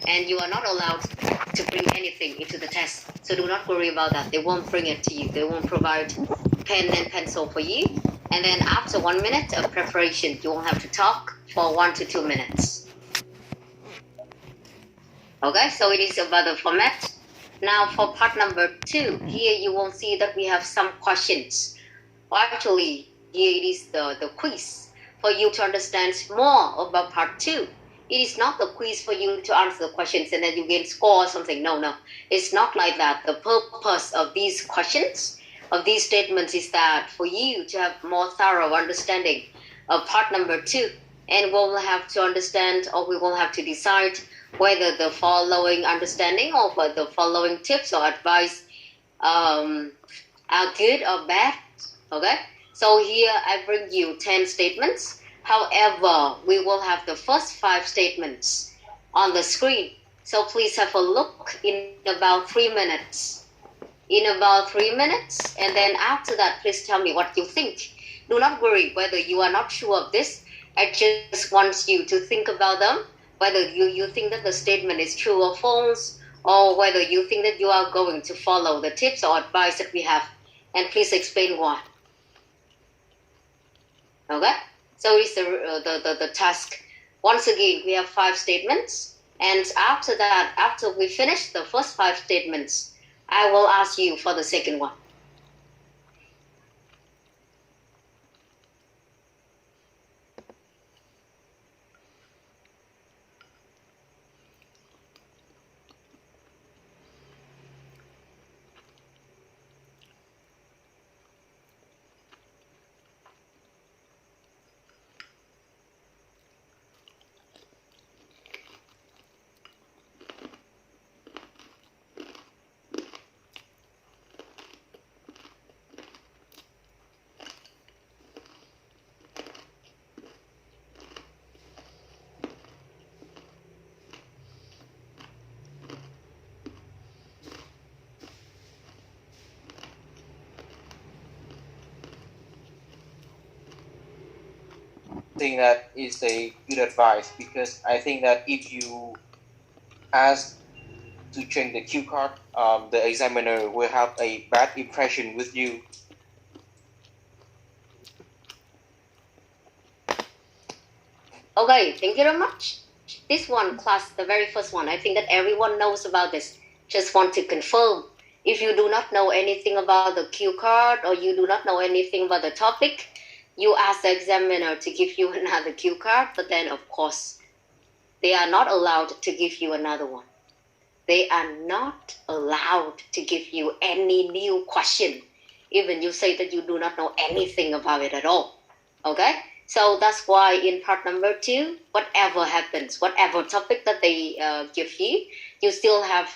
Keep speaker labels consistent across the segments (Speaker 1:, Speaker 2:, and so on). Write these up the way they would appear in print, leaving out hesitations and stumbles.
Speaker 1: and you are not allowed to bring anything into the test. So do not worry about that. They won't bring it to you. They won't provide pen and pencil for you. And then after 1 minute of preparation, you will have to talk for 1 to 2 minutes. Okay, so it is about the format. Now for part number 2, here you will see that we have some questions. Actually, here it is the quiz for you to understand more about part 2. It is not the quiz for you to answer the questions and then you gain score or something. No. It's not like that. The purpose of these questions, of these statements, is that for you to have more thorough understanding of part number 2. And we'll have to understand, or we will have to decide whether the following understanding or the following tips or advice are good or bad. Okay, so here I bring you 10 statements. However, we will have the first 5 statements on the screen. So please have a look in about 3 minutes. And then after that, please tell me what you think. Do not worry whether you are not sure of this. I just want you to think about them, whether you think that the statement is true or false, or whether you think that you are going to follow the tips or advice that we have. And please explain why. Okay? So it's the task. Once again, we have 5 statements. And after that, after we finish the first 5 statements, I will ask you for the second one.
Speaker 2: I think that is a good advice, because I think that if you ask to change the cue card, the examiner will have a bad impression with you.
Speaker 1: Okay, thank you very much. This one, class, the very first one, I think that everyone knows about this. Just want to confirm. If you do not know anything about the cue card or you do not know anything about the topic, you ask the examiner to give you another cue card, but then of course, they are not allowed to give you another one. They are not allowed to give you any new question. Even you say that you do not know anything about it at all. Okay? So that's why in part number 2, whatever happens, whatever topic that they give you, you still have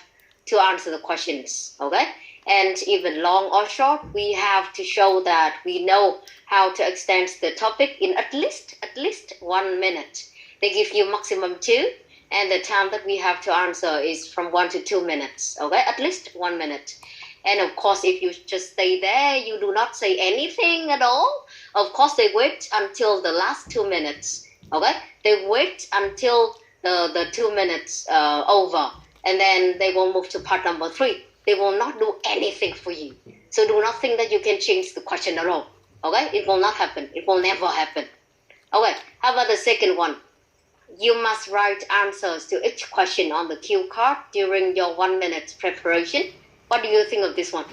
Speaker 1: to answer the questions. Okay? And even long or short, we have to show that we know how to extend the topic in at least 1 minute. They give you maximum 2, and the time that we have to answer is from 1 to 2 minutes. Okay, at least 1 minute. And of course, if you just stay there, you do not say anything at all. Of course, they wait until the last 2 minutes. Okay, they wait until the 2 minutes over, and then they will move to part number 3. They will not do anything for you. So do not think that you can change the question at all. Okay? It will not happen. It will never happen. Okay, how about the second one? You must write answers to each question on the cue card during your 1 minute preparation. What do you think of this one?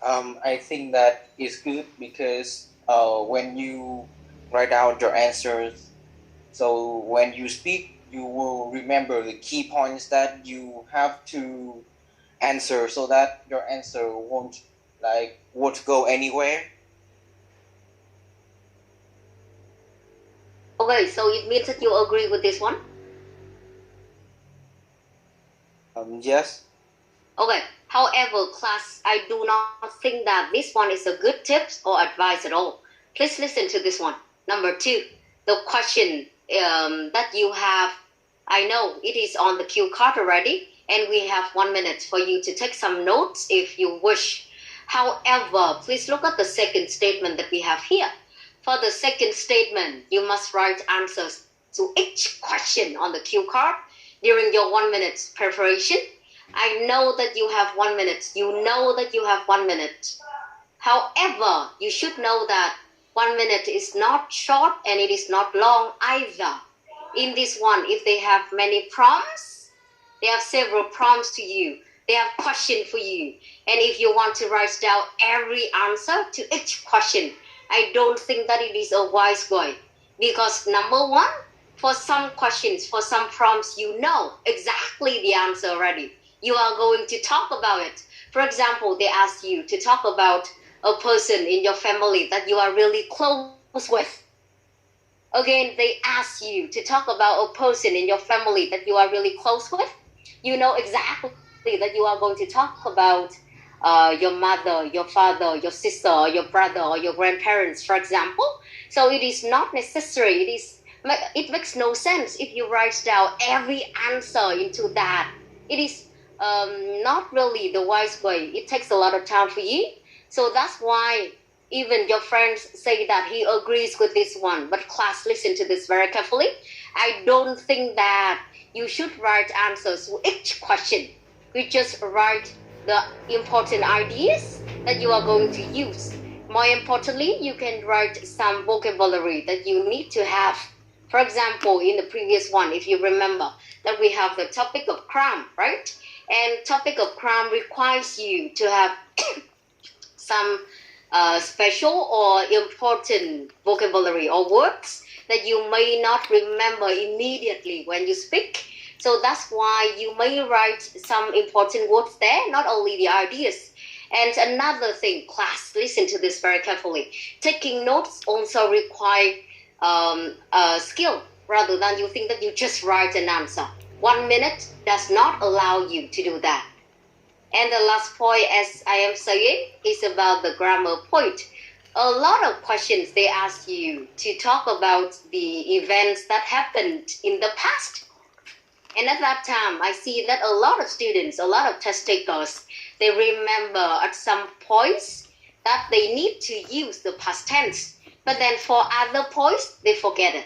Speaker 2: I think that is good, because when you write down your answers, so when you speak, you will remember the key points that you have to answer, so that your answer won't go anywhere.
Speaker 1: Okay, so it means that you agree with this one?
Speaker 2: Yes.
Speaker 1: Okay, however, class, I do not think that this one is a good tip or advice at all. Please listen to this one. Number 2, the question that you have, I know it is on the cue card already, and we have 1 minute for you to take some notes if you wish. However, please look at the second statement that we have here. For the second statement, you must write answers to each question on the cue card during your 1 minute preparation. I know that you have 1 minute. You know that you have 1 minute. However, you should know that 1 minute is not short and it is not long either. In this one, if they have many prompts, they have several prompts to you. They have questions for you. And if you want to write down every answer to each question, I don't think that it is a wise way. Because number one, for some questions, for some prompts, you know exactly the answer already. You are going to talk about it. For example, they ask you to talk about a person in your family that you are really close with. Again, they ask you to talk about a person in your family that you are really close with. You know exactly that you are going to talk about your mother, your father, your sister, or your brother, or your grandparents, for example. So it is not necessary. It makes no sense if you write down every answer into that. It is not really the wise way. It takes a lot of time for you. So that's why even your friends say that he agrees with this one. But class, listen to this very carefully. I don't think that you should write answers to each question. You just write the important ideas that you are going to use. More importantly, you can write some vocabulary that you need to have. For example, in the previous one, if you remember, that we have the topic of crime, right? And topic of crime requires you to have some special or important vocabulary or words that you may not remember immediately when you speak. So that's why you may write some important words there, not only the ideas. And another thing, class, listen to this very carefully. Taking notes also require a skill rather than you think that you just write an answer. 1 minute does not allow you to do that. And the last point, as I am saying, is about the grammar point. A lot of questions they ask you to talk about the events that happened in the past. And at that time, I see that a lot of students, a lot of test takers, they remember at some points that they need to use the past tense. But then for other points, they forget it.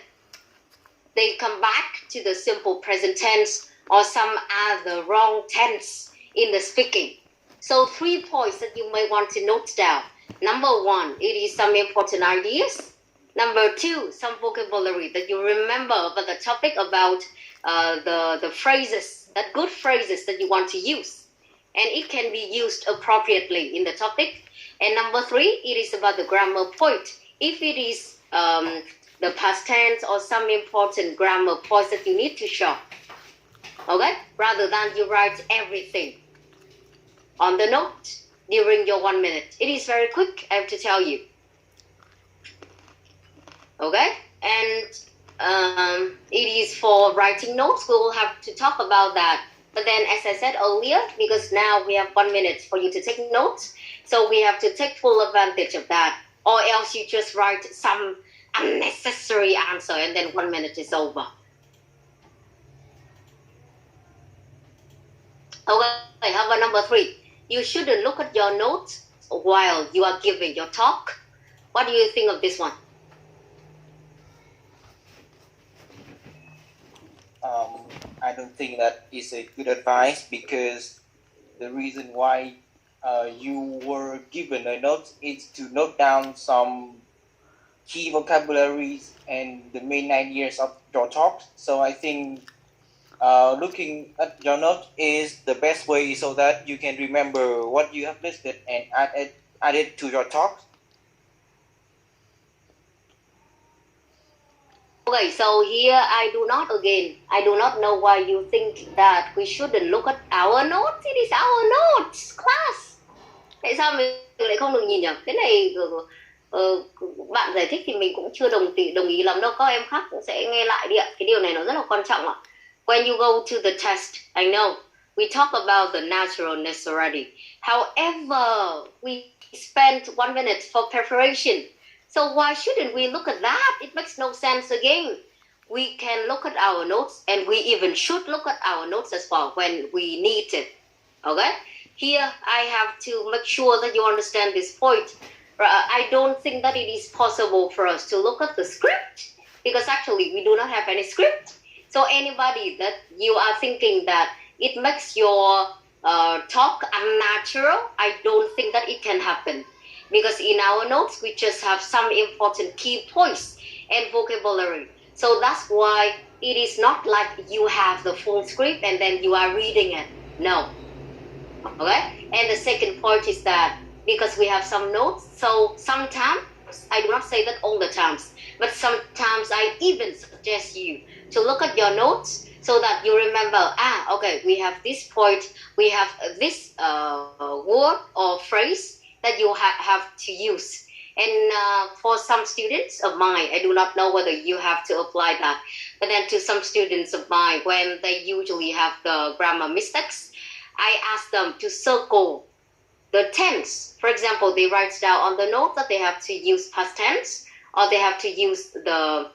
Speaker 1: They come back to the simple present tense or some other wrong tense in the speaking. So 3 points that you may want to note down. Number 1, it is some important ideas. Number 2, some vocabulary that you remember about the topic, about the phrases, that good phrases that you want to use. And it can be used appropriately in the topic. And number 3, it is about the grammar point. If it is the past tense or some important grammar points that you need to show. Okay? Rather than you write everything on the note during your 1 minute. It is very quick, I have to tell you. Okay? And it is for writing notes. We will have to talk about that. But then, as I said earlier, because now we have 1 minute for you to take notes, so we have to take full advantage of that. Or else you just write some unnecessary answer and then 1 minute is over. Okay, how about number 3? You shouldn't look at your notes while you are giving your talk. What do you think of this one?
Speaker 2: I don't think that is a good advice, because the reason why you were given a note is to note down some key vocabularies and the main ideas of your talk. So I think looking at your note is the best way, so that you can remember what you have listed and add it to your talk.
Speaker 1: Okay, so here I do not know why you think that we shouldn't look at our notes. It is our notes, class. Tại sao mình lại không được nhìn nhỉ? Cái này bạn giải thích thì mình cũng chưa đồng ý lắm đâu. Các em khác cũng sẽ nghe lại đi ạ. Cái điều này nó rất là quan trọng ạ. When you go to the test, I know we talk about the naturalness already. However, we spent 1 minute for preparation. So why shouldn't we look at that? It makes no sense again. We can look at our notes, and we even should look at our notes as well when we need it. Okay? Here, I have to make sure that you understand this point. I don't think that it is possible for us to look at the script, because actually we do not have any script. So anybody that you are thinking that it makes your talk unnatural, I don't think that it can happen. Because in our notes, we just have some important key points and vocabulary. So that's why it is not like you have the full script and then you are reading it. No. Okay? And the second point is that because we have some notes, so sometimes, I do not say that all the times, but sometimes I even suggest you to look at your notes so that you remember, okay, we have this point, we have this word or phrase that you have to use. And for some students of mine, I do not know whether you have to apply that, but then to some students of mine, when they usually have the grammar mistakes, I ask them to circle the tense. For example, they write down on the note that they have to use past tense, or they have to use the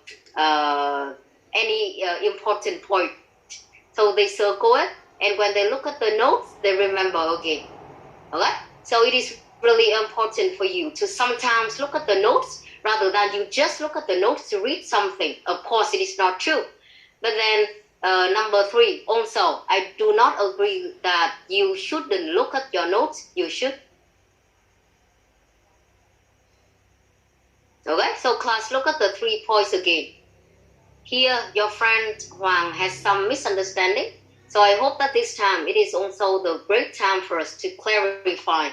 Speaker 1: any important point. So they circle it, and when they look at the notes, they remember again. Okay? So it is really important for you to sometimes look at the notes rather than you just look at the notes to read something. Of course, it is not true. But then number 3, also, I do not agree that you shouldn't look at your notes. You should. Okay, so class, look at the 3 points again. Here, your friend Hoàng has some misunderstanding. So I hope that this time it is also the great time for us to clarify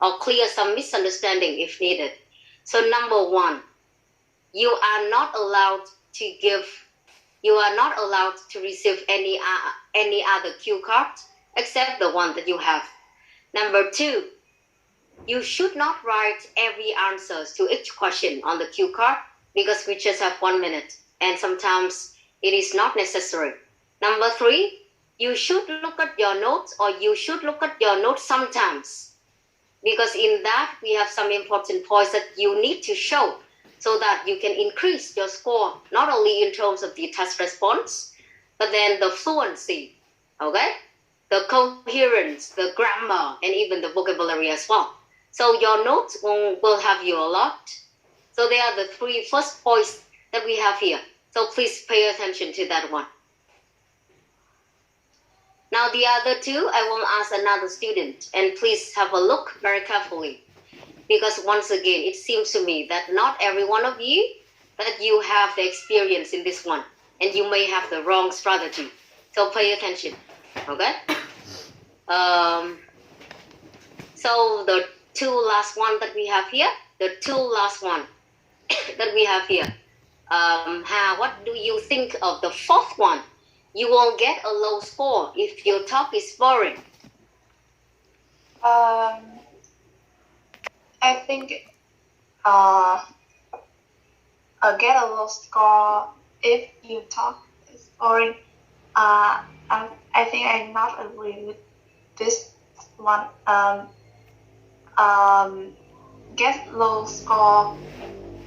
Speaker 1: or clear some misunderstanding if needed. So number 1, you are not allowed to receive any other cue card except the one that you have. Number 2, you should not write every answer to each question on the cue card because we just have 1 minute and sometimes it is not necessary. Number 3, you should look at your notes, or you should look at your notes sometimes, because in that we have some important points that you need to show so that you can increase your score, not only in terms of the test response, but then the fluency, okay? The coherence, the grammar, and even the vocabulary as well. So your notes will have you a lot. So they are the 3 first points that we have here. So please pay attention to that one. Now the other 2, I will ask another student, and please have a look very carefully. Because once again, it seems to me that not every one of you, that you have the experience in this one, and you may have the wrong strategy. So pay attention, okay? So the 2 last one that we have here, that we have here. What do you think of the 4th one? You will get a low score if your talk is boring.
Speaker 3: I think get a low score if you talk is boring. I think I'm not agree with this one. Get low score.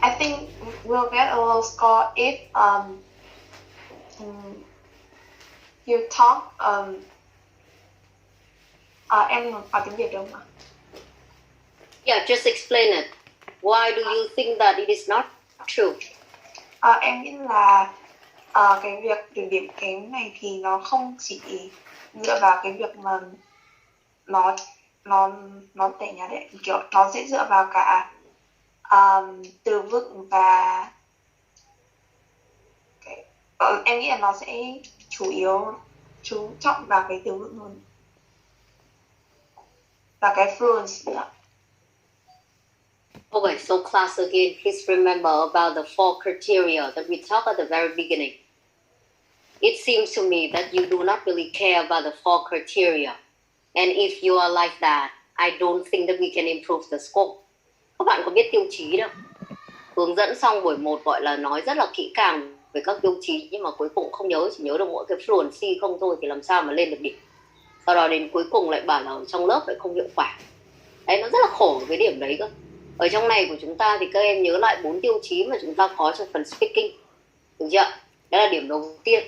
Speaker 3: I think we'll get a low score if you talk. Em có tiếng Việt không ạ?
Speaker 1: Yeah, just explain it. Why do you think that it is not true?
Speaker 3: Em nghĩ là cái việc kiểm điểm kém này thì nó không chỉ dựa vào cái việc mà nó tệ nhạt đấy, kiểu nó sẽ dựa vào cả từ vựng và em nghĩ là nó sẽ chủ yếu chú trọng vào cái từ vựng hơn và cái fluency nữa.
Speaker 1: Okay, so class again, please remember about the 4 criteria that we talked at the very beginning. It seems to me that you do not really care about the 4 criteria. And if you are like that, I don't think that we can improve the score. Các bạn có biết tiêu chí đâu. Hướng dẫn xong buổi 1 gọi là nói rất là kỹ càng về các tiêu chí, nhưng mà cuối cùng không nhớ, chỉ nhớ được mỗi cái fluency không thôi thì làm sao mà lên được điểm. Sau đó đến cuối cùng lại bảo là ở trong lớp lại không hiệu quả. Đấy, nó rất là khổ cái điểm đấy cơ. Ở trong này của chúng ta thì các em nhớ lại 4 tiêu chí mà chúng ta có trong phần speaking. Được chưa? Đó là điểm đầu tiên.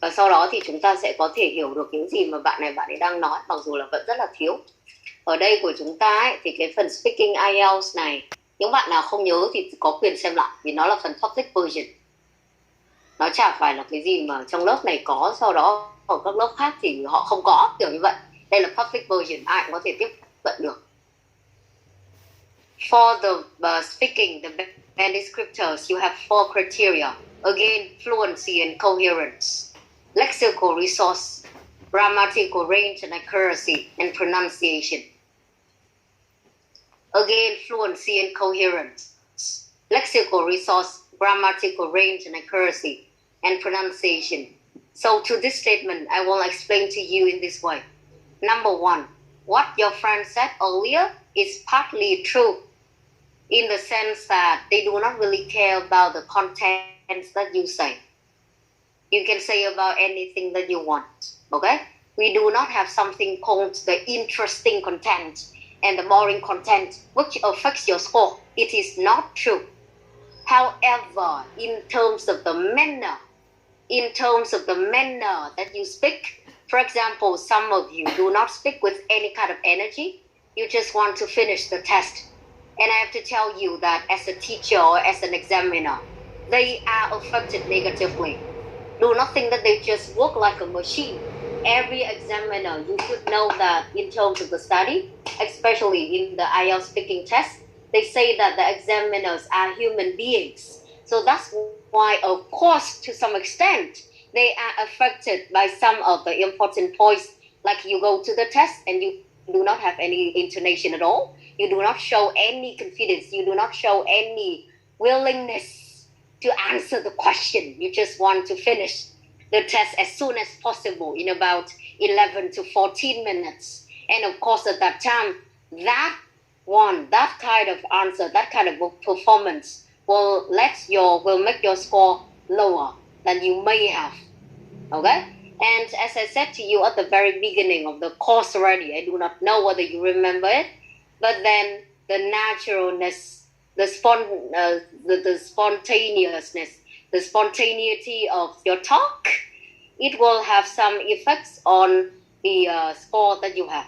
Speaker 1: Và sau đó thì chúng ta sẽ có thể hiểu được những gì mà bạn ấy đang nói, mặc dù là vẫn rất là thiếu. Ở đây của chúng ta ấy, thì cái phần speaking IELTS này Những bạn nào không nhớ thì có quyền xem lại, vì nó là phần public version. Nó chả phải là cái gì mà trong lớp này có, sau đó ở các lớp khác thì họ không có, kiểu như vậy. Đây là public version, ai cũng có thể tiếp cận được. For the speaking, the band descriptors, you have 4 criteria. Again, fluency and coherence, lexical resource, grammatical range and accuracy, and pronunciation. Again, fluency and coherence, lexical resource, grammatical range and accuracy, and pronunciation. So to this statement, I will explain to you in this way. Number 1, what your friend said earlier is partly true, in the sense that they do not really care about the contents that you say. You can say about anything that you want, okay? We do not have something called the interesting content and the boring content, which affects your score. It is not true. However, in terms of the manner that you speak, for example, some of you do not speak with any kind of energy. You just want to finish the test. And I have to tell you that as a teacher or as an examiner, they are affected negatively. Do not think that they just work like a machine. Every examiner, you should know that in terms of the study, especially in the IELTS speaking test, they say that the examiners are human beings. So that's why, of course, to some extent, they are affected by some of the important points, like you go to the test and you do not have any intonation at all. You do not show any confidence. You do not show any willingness to answer the question. You just want to finish the test as soon as possible in about 11 to 14 minutes. And of course, at that time, that kind of answer, that kind of performance will make your score lower than you may have. Okay? And as I said to you at the very beginning of the course already, I do not know whether you remember it, but then the naturalness, the spontaneousness, the spontaneity of your talk, it will have some effects on the score that you have.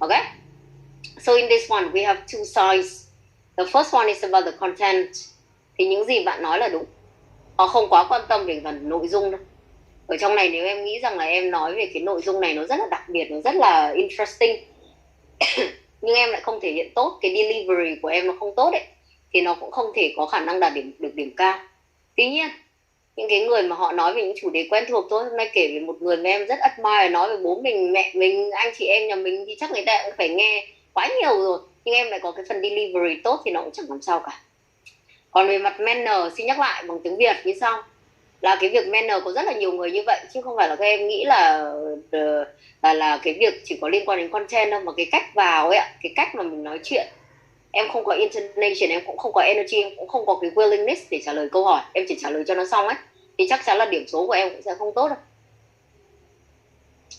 Speaker 1: Okay? So in this one, we have 2 sides. The first one is about the content. Thì những gì bạn nói là đúng. Họ không quá quan tâm về phần nội dung đâu. Ở trong này nếu em nghĩ rằng là em nói về cái nội dung này nó rất là đặc biệt, nó rất là interesting, nhưng em lại không thể hiện tốt, cái delivery của em nó không tốt ấy, thì nó cũng không thể có khả năng đạt được điểm cao. Tuy nhiên, những cái người mà họ nói về những chủ đề quen thuộc thôi, hôm nay kể về một người mà em rất admire, nói về bố mình, mẹ mình, anh chị em nhà mình, thì chắc người ta cũng phải nghe quá nhiều rồi, nhưng em lại có cái phần delivery tốt thì nó cũng chẳng làm sao cả. Còn về mặt manner, xin nhắc lại bằng tiếng Việt như sau, là cái việc manner có rất là nhiều người như vậy, chứ không phải là các em nghĩ là cái việc chỉ có liên quan đến content đâu, mà cái cách vào ấy ạ, cái cách mà mình nói chuyện, em không có intonation, em cũng không có energy, em cũng không có cái willingness để trả lời câu hỏi, em chỉ trả lời cho nó xong ấy, thì chắc chắn là điểm số của em cũng sẽ không tốt đâu.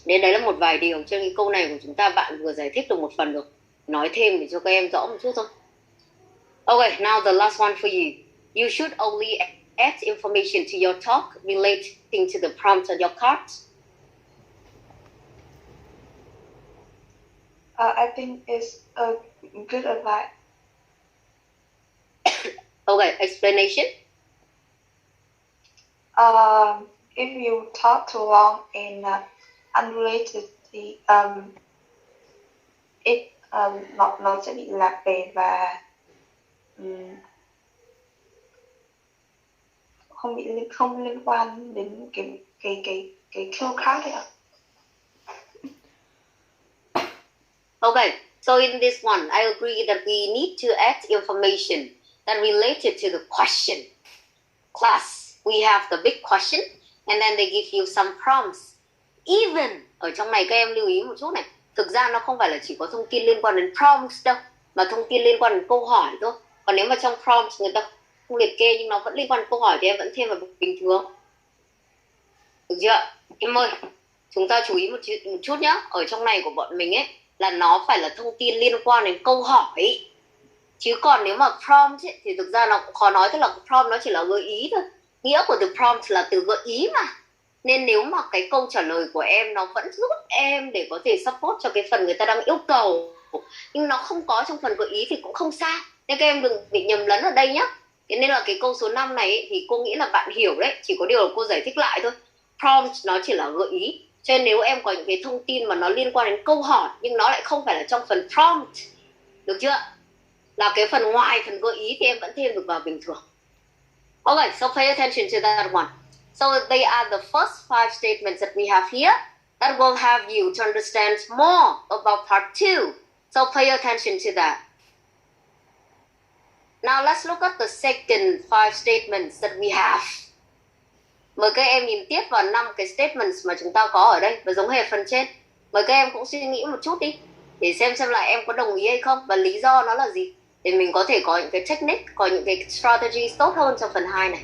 Speaker 1: Nên đấy là một vài điều trên cái câu này của chúng ta, bạn vừa giải thích được một phần rồi, nói thêm để cho các em rõ một chút thôi. Okay, now the last one for you. You should only add information to your talk relating to the prompt on your card.
Speaker 3: I think it's a good advice.
Speaker 1: Okay, explanation.
Speaker 3: If you talk too long and unrelated, thì nó sẽ bị lạc đề và không liên quan đến cái câu khác đấy ạ.
Speaker 1: Okay, so in this one, I agree that we need to add information that related to the question. Class, we have the big question, and then they give you some prompts. Even, ở trong này các em lưu ý một chút này, thực ra nó không phải là chỉ có thông tin liên quan đến prompts đâu, mà thông tin liên quan đến câu hỏi thôi. Còn nếu mà trong prompts người ta không liệt kê nhưng nó vẫn liên quan đến câu hỏi thì em vẫn thêm vào bình thường. Được chưa? Em ơi, chúng ta chú ý một chút nhé. Ở trong này của bọn mình ấy, là nó phải là thông tin liên quan đến câu hỏi. Chứ còn nếu mà prompt ấy, thì thực ra nó cũng khó nói, tức là prompt nó chỉ là gợi ý thôi. Nghĩa của từ prompt là từ gợi ý mà. Nên nếu mà cái câu trả lời của em nó vẫn giúp em để có thể support cho cái phần người ta đang yêu cầu, nhưng nó không có trong phần gợi ý thì cũng không sao. Nên các em đừng bị nhầm lẫn ở đây nhé. Thế nên là cái câu số 5 này ấy, thì cô nghĩ là bạn hiểu đấy, chỉ có điều là cô giải thích lại thôi. Prompt nó chỉ là gợi ý, cho nên nếu em có những cái thông tin mà nó liên quan đến câu hỏi nhưng nó lại không phải là trong phần prompt, được chưa? Là cái phần ngoài phần gợi ý thì em vẫn thêm được vào bình thường. Okay, so pay attention to that one. So they are the first 5 statements that we have here that will have you to understand more about part 2. So pay attention to that. Now let's look at the second 5 statements that we have. Mời các em nhìn tiếp vào 5 cái statements mà chúng ta có ở đây và giống hệt phần trên. Mời các em cũng suy nghĩ một chút đi để xem là em có đồng ý hay không và lý do nó là gì, để mình có thể có những cái technique, có những cái strategies tốt hơn trong phần 2 này.